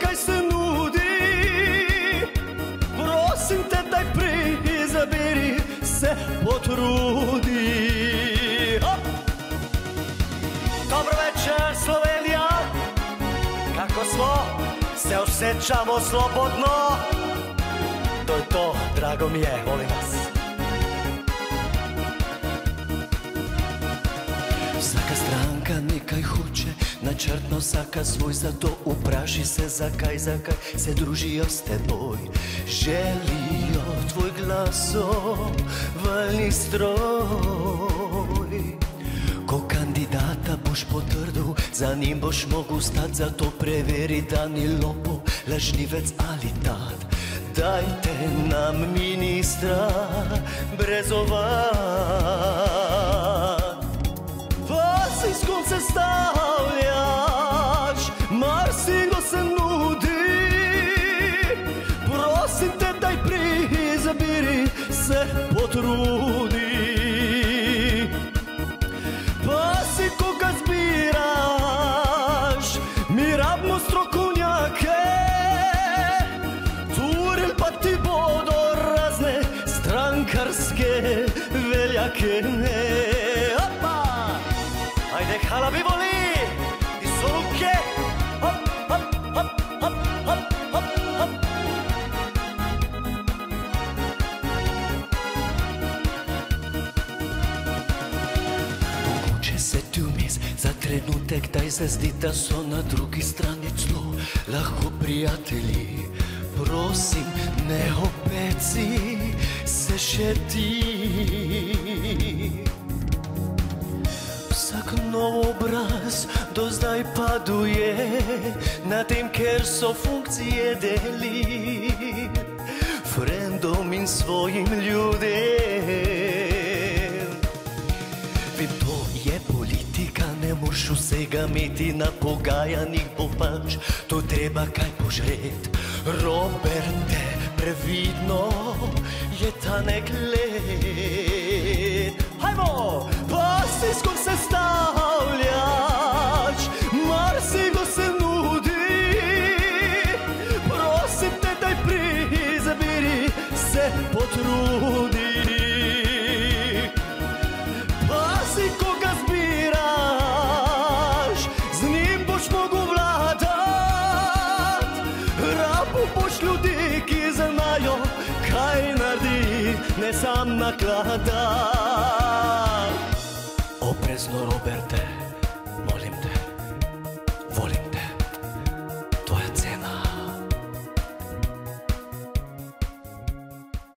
kaj se nudi. Prosim te, daj izaberi, se potrudi. Dobro večer Slovenija, kako smo, se osjećamo slobodno. To je to, drago mi je, volim vas. Vsaka stranka nekaj hoče, načrtno vsaka svoj, zato vpraši se zakaj se družijo s teboj. Želijo tvoj glasovalni stroj. Ko kandidata boš potrdil, za njim boš mogel stati, zato preveri, da ni lopov, lažnivec ali tat. Dajte nam ministra Brezovat. Pazi, s kom se stavljaš, marsikdo se nudi. Prosim te, daj izaberi, se potrudi. Pazi, koga zbiraš, mi rabimo strokovnjake. Turil pa ti bodo razne strankarske veljake. Ajde, hala bi voli, i soluke. Hop, hop, hop, hop, hop, hop, hop. Mogoče se ti vmes za trenutek daj zazdi, da so na drugi strani celo lahko prijatelji. Prosim, ne opeci se še ti. Vsak nov obraz do zdaj paduje na tem, ker so funkcije deli frendom in svojim ljudem. Vem, to je politika, ne moreš vsega imeti, na pogajanjih bo pač to treba kaj požret. Roberte, previdno je tanek led. Hajmo! Pazi, s kom se stavljaš, marsikdo se nudi. Prosim te, daj izaberi, se potrudi. Pazi, koga zbiraš, z njim boš mogel vladat. Rabu boš ljudi, ki znajo kaj naredi, ne sam nakladat. Oprezno, Roberte, molim te, volim te.